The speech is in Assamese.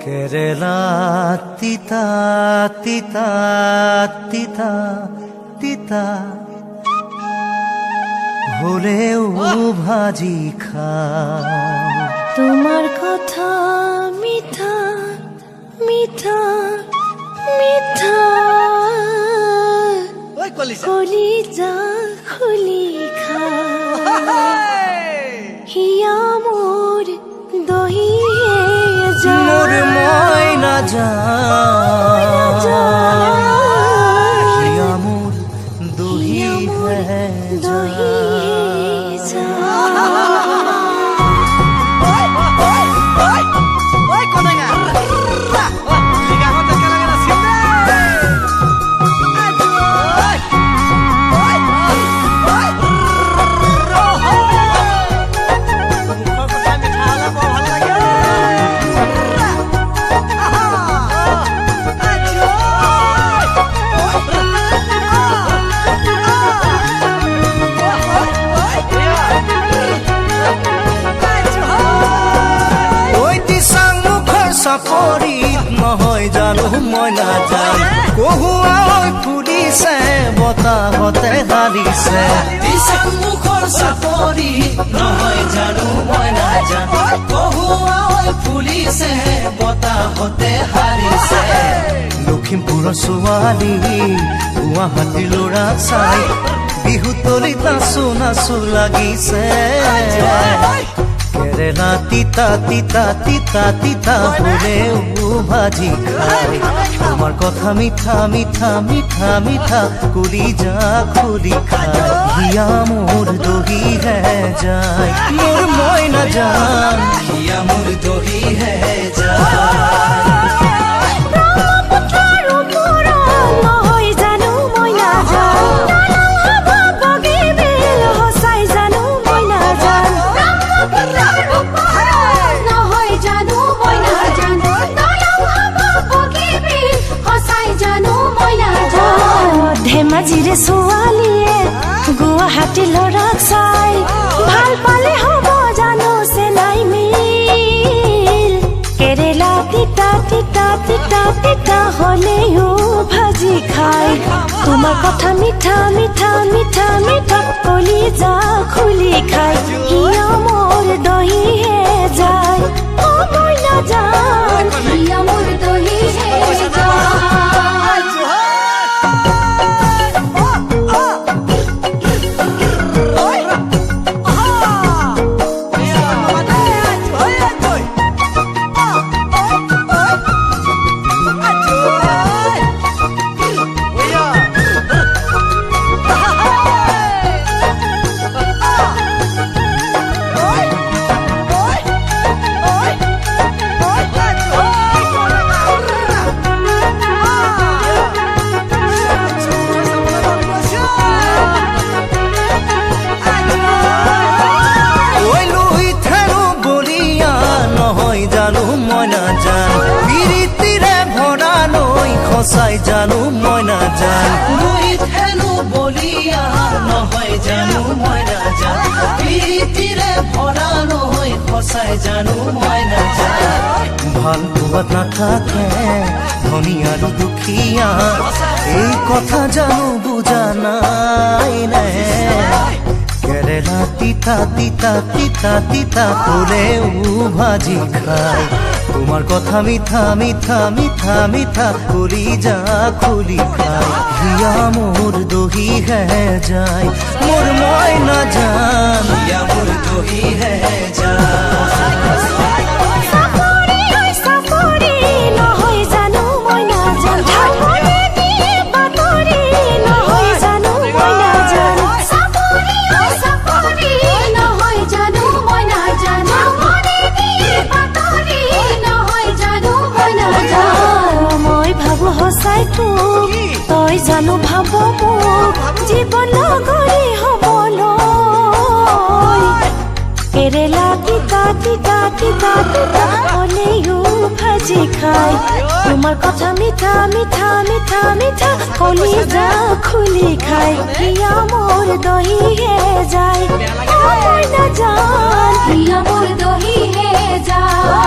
केरेला तिता तिता तिता तिता হলেও ভাজি খাও তোমার কথা মিঠা মিঠা মিঠা কলিজা খুলি হিয়া মোর দহি মোর ময়না যা হিয়া মোর দহি দহি চাপৰিত নহয় জানো মই নাজানো কহুৱা ফুৰিছে বতাহতে হাৰিছে মুখৰ চাপৰিত নহয় জানো মই নাজানো কহুৱা ফুৰিছে বতাহতে হাৰিছে লখিমপুৰৰ ছোৱালী গুৱাহাটীৰ ল'ৰা চাই বিহু তলিত নাচো নাচো লাগিছে केरेला तिता तिता तिता तिता হলেও ভাজি খাই তোমার কথা মিঠা মিঠা মিঠা মিঠা কলিজা খুলি খাই হিয়া মোর দহি হে যায় মোর ময়না জান হিয়া মোর দহি হে যায় ধেমাজিৰে ছোৱালীয়ে গুৱাহাটী ল'ৰাক চাই ভাল পালে হ'ব জানো চেনাই মিল কেৰেলা তিতা তিতা তিতা তিতা হলেও ভাজি খাই তোমাৰ কথা মিঠা মিঠা মিঠা মিঠা কলিজা খুলি খাই হিয়া মোৰ দহি হে যায় ও ময়না জান হিয়া মোৰ দহি হে যায় সঁচাই জানো মই নাজান লুইত হেনো বলিয়া নহয় জানো মই নাজান প্ৰীতিৰে ভৰা নহয় সঁচাই জানো মই নাজান ভাল পোৱাত নাথাকে ধনী আৰু দুখীয়া এই কথা জানো বুজা নাই নে কেৰেলা তিতা তিতা তিতা তিতা হলেও ভাজি খাই তোমার কথা মিঠা মিঠা মিঠা মিঠা কলিজা খুলি খাই হিয়া মোর দহি হে যায় মোর ময়না জান হিয়া মোর দহি হে যায় তই জানো ভাব মোক জীৱন গৰি হবলৈ কেৰেলা তিতা তিতা তিতা তিতা হলেও ভাজি ভাজি খাই তোমার কথা মিঠা মিঠা মিঠা মিঠা কলিজা খুলি খাই হিয়া মোর দহি হে যায় মই না জান হিয়া মোর দহি হে যায়